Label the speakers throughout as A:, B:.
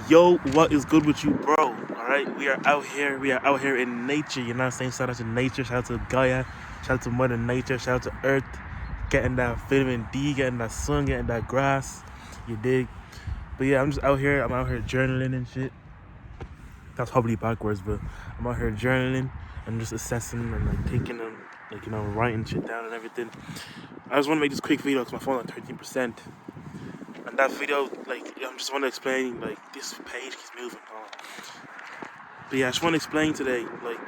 A: Yo, what is good with you, bro? Alright, we are out here. We are out here in nature. You know what I'm saying? Shout out to nature. Shout out to Gaia. Shout out to Mother Nature. Shout out to Earth. Getting that vitamin D, getting that sun, getting that grass. You dig? But yeah, I'm just out here. I'm out here journaling and shit. That's probably backwards, but I'm out here journaling and just assessing and like taking them, like, writing shit down and everything. I just want to make this quick video because my phone's on 13%. And that video, like, I just want to explain, like, this page keeps moving. But yeah, I just want to explain today, like,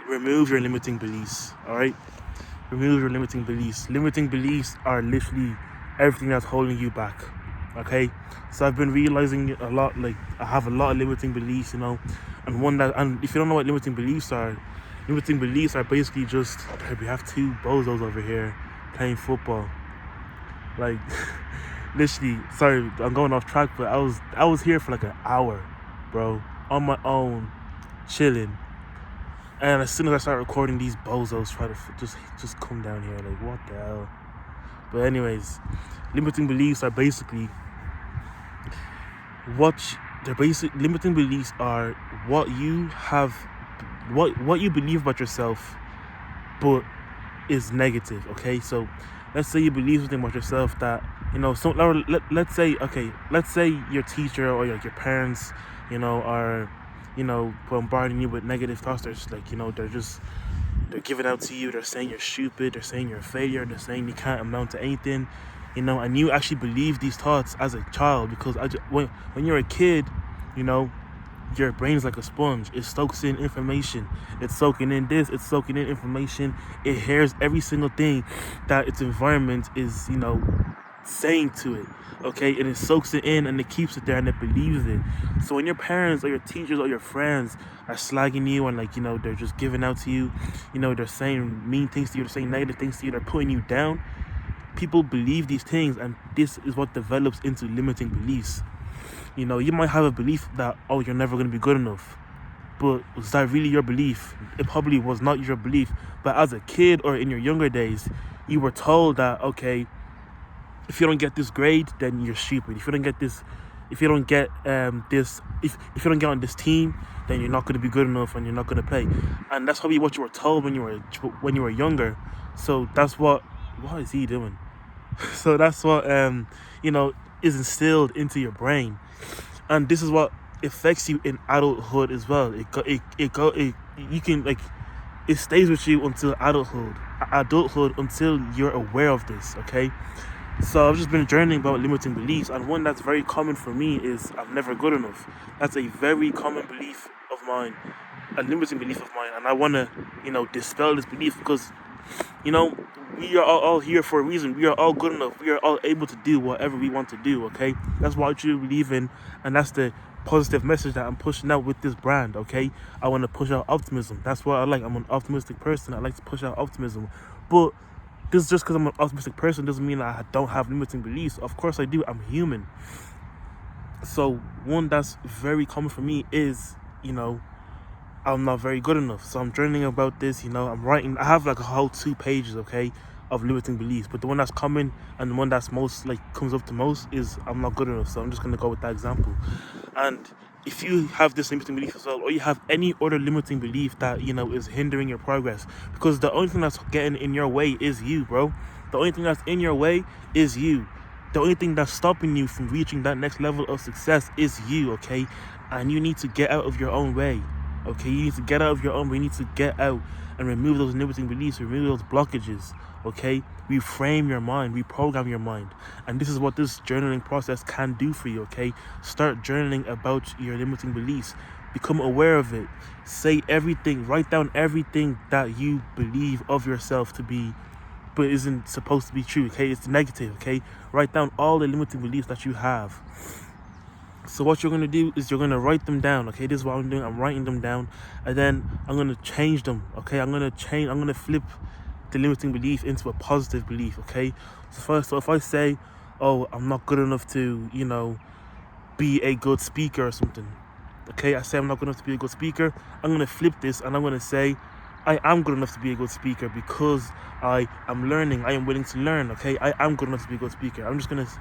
A: remove your limiting beliefs, alright? Remove your limiting beliefs. Limiting beliefs are literally everything that's holding you back, okay? So I've been realizing a lot, like, I have a lot of limiting beliefs, and if you don't know what limiting beliefs are basically just, we have two bozos over here playing football. Like, literally, sorry, I'm going off track, but I was here for like an hour, bro, on my own, chilling. And as soon as I start recording, these bozos try to just come down here. Like, what the hell? But anyways, limiting beliefs are basically limiting beliefs are what you have, what you believe about yourself, but is negative. Okay, so let's say you believe something about yourself that, so let's say your teacher or your parents, are, bombarding you with negative thoughts. They're just like, they're giving out to you. They're saying you're stupid. They're saying you're a failure. They're saying you can't amount to anything, and you actually believe these thoughts as a child because when you're a kid, your brain's like a sponge. It soaks in information. It's soaking in this. It's soaking in information. It hears every single thing that its environment is, saying to it. Okay, and it soaks it in and it keeps it there and it believes it. So when your parents or your teachers or your friends are slagging you and they're just giving out to you, they're saying mean things to you, they're saying negative things to you, they're putting you down. People believe these things, and this is what develops into limiting beliefs. You might have a belief that, oh, you're never going to be good enough. But was that really your belief? It probably was not your belief. But as a kid or in your younger days, you were told that, okay, if you don't get this grade, then you're stupid. If you don't get this, if you don't get if you don't get on this team, then you're not going to be good enough and you're not going to play. And that's probably what you were told when you were younger. So that's what is he doing? So that's what is instilled into your brain, and this is what affects you in adulthood as well. It stays with you until adulthood until you're aware of this. Okay, so I've just been journaling about limiting beliefs, and one that's very common for me is I'm never good enough. That's a very common belief of mine, a limiting belief of mine, and I want to dispel this belief because we are all here for a reason. We are all good enough. We are all able to do whatever we want to do, okay? That's what I truly believe in, and that's the positive message that I'm pushing out with this brand, okay? I want to push out optimism. That's what I like. I'm an optimistic person. I like to push out optimism. But this just because I'm an optimistic person doesn't mean I don't have limiting beliefs. Of course I do. I'm human. So one that's very common for me is, I'm not very good enough. So I'm journaling about this, I'm writing. I have like a whole 2 pages, okay, of limiting beliefs. But the one that's common and the one that's most comes up to most is I'm not good enough. So I'm just gonna go with that example. And if you have this limiting belief as well, or you have any other limiting belief that is hindering your progress, because the only thing that's getting in your way is you, bro. The only thing that's in your way is you. The only thing that's stopping you from reaching that next level of success is you, okay? And you need to get out of your own way. Okay, you need to get out of your own way. You need to get out and remove those limiting beliefs, remove those blockages, okay? Reframe your mind, reprogram your mind. And this is what this journaling process can do for you, okay? Start journaling about your limiting beliefs. Become aware of it. Say everything, write down everything that you believe of yourself to be, but isn't supposed to be true, okay? It's negative, okay? Write down all the limiting beliefs that you have. So what you're going to do is you're going to write them down, okay? This is what I'm doing. I'm writing them down, and then I'm going to change them, okay? I'm going to flip the limiting belief into a positive belief, okay? So if I say, oh, I'm not good enough to, be a good speaker or something, okay? I say I'm not good enough to be a good speaker. I'm going to flip this, and I'm going to say, I am good enough to be a good speaker because I am learning. I am willing to learn, okay? I am good enough to be a good speaker. I'm just going to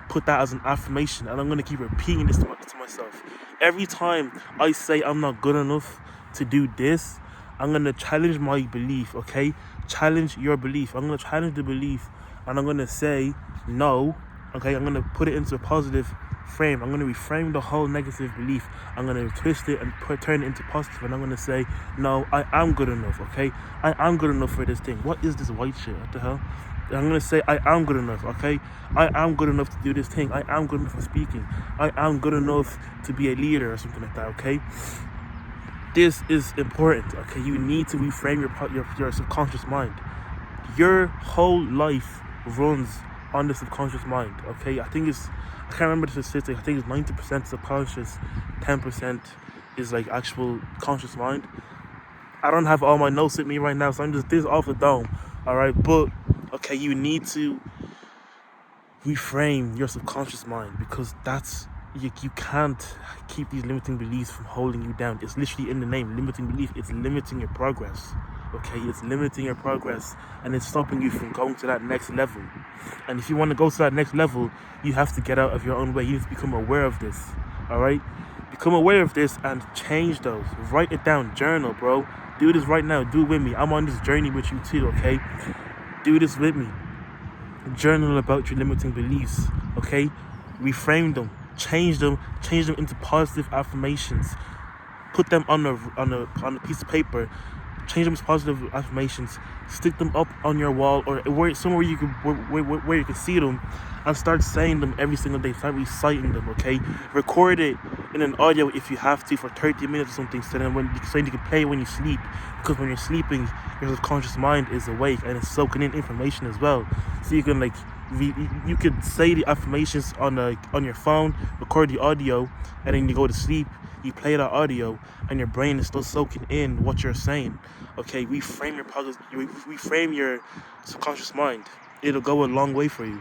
A: put that as an affirmation, and I'm going to keep repeating this to myself Every time I say I'm not good enough to do this, I'm going to challenge my belief, okay? Challenge your belief. I'm going to challenge the belief, and I'm going to say no, okay? I'm going to put it into a positive frame. I'm going to reframe the whole negative belief. I'm going to twist it and turn it into positive, and I'm going to say, no, I am good enough, okay? I am good enough for this thing. What is this white shit? What the hell? I'm going to say, I am good enough, okay? I am good enough to do this thing. I am good enough for speaking. I am good enough to be a leader or something like that, okay? This is important, okay? You need to reframe your subconscious mind. Your whole life runs on the subconscious mind, okay? I can't remember the statistic. I think it's 90% subconscious, 10% is like actual conscious mind. I don't have all my notes with me right now, so I'm just this off the dome, all right? But okay, you need to reframe your subconscious mind, because that's you can't keep these limiting beliefs from holding you down. It's literally in the name, limiting belief. It's limiting your progress, okay? It's limiting your progress, and it's stopping you from going to that next level. And if you want to go to that next level, you have to get out of your own way. You have to become aware of this, all right? Become aware of this and change those. Write it down. Journal, bro. Do this right now. Do it with me. I'm on this journey with you too, okay? Do this with me. Journal about your limiting beliefs, okay? Reframe them. Change them into positive affirmations. Put them on a piece of paper. Change them to positive affirmations. Stick them up on your wall, or somewhere you where you can see them, and start saying them every single day. Start reciting them, okay? Record it in an audio if you have to for 30 minutes or something, so you can play it when you sleep. Because when you're sleeping, your subconscious mind is awake and it's soaking in information as well. So you can you could say the affirmations on your phone, record the audio, and then you go to sleep. You play that audio, and your brain is still soaking in what you're saying. Okay, reframe your subconscious mind. It'll go a long way for you.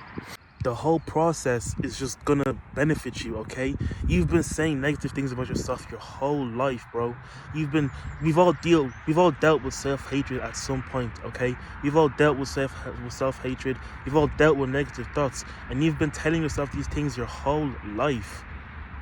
A: The whole process is just gonna benefit you, okay? You've been saying negative things about yourself your whole life, bro. We've all dealt with self-hatred at some point, okay? We've all dealt with self-hatred. We've all dealt with negative thoughts, and you've been telling yourself these things your whole life,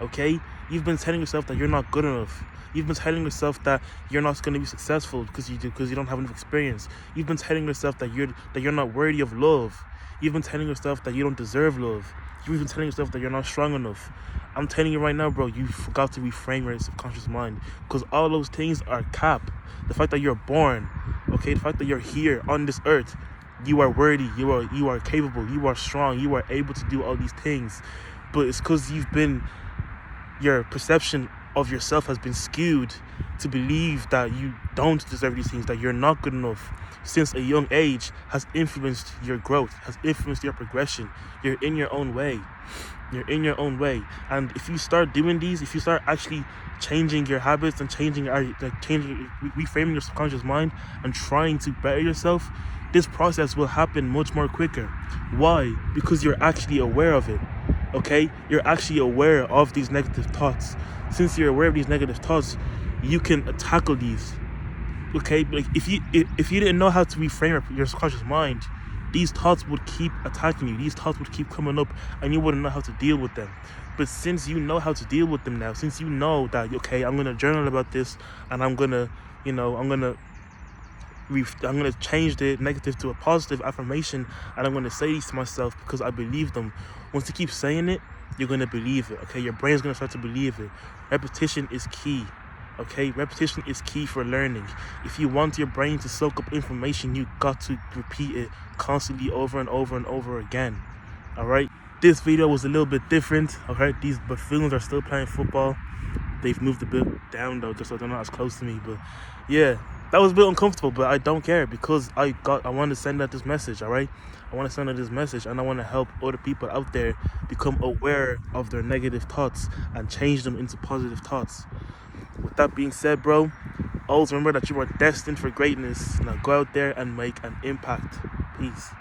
A: okay? You've been telling yourself that you're not good enough. You've been telling yourself that you're not going to be successful because you don't have enough experience. You've been telling yourself that you're not worthy of love. You've been telling yourself that you don't deserve love. You've been telling yourself that you're not strong enough. I'm telling you right now, bro, you forgot to reframe your subconscious mind, because all those things are cap. The fact that you're born, okay, the fact that you're here on this earth, you are worthy, you are capable, you are strong, you are able to do all these things. But it's because your perception of yourself has been skewed to believe that you don't deserve these things, that you're not good enough since a young age, has influenced your growth, has influenced your progression. You're in your own way. And if you start doing these, if you start actually changing your habits and reframing your subconscious mind and trying to better yourself, this process will happen much more quicker. Why? Because you're actually aware of it. Okay, you're actually aware of these negative thoughts. Since you're aware of these negative thoughts, you can tackle these. Okay, like if you didn't know how to reframe your subconscious mind, these thoughts would keep attacking you. These thoughts would keep coming up, and you wouldn't know how to deal with them. But since you know how to deal with them now, since you know that, okay, I'm gonna journal about this, and I'm gonna change the negative to a positive affirmation, and I'm gonna say these to myself because I believe them. Once you keep saying it, you're gonna believe it. Okay, your brain's gonna start to believe it. Repetition is key. Okay, repetition is key for learning. If you want your brain to soak up information, you got to repeat it constantly over and over and over again. All right, this video was a little bit different. Okay, these buffoons are still playing football. They've moved a bit down though, just so they're not as close to me. But yeah, that was a bit uncomfortable, but I don't care, because I want to send out this message. All right, I want to send out this message, and I want to help other people out there become aware of their negative thoughts and change them into positive thoughts. With that being said, bro, always remember that you are destined for greatness. Now go out there and make an impact. Peace.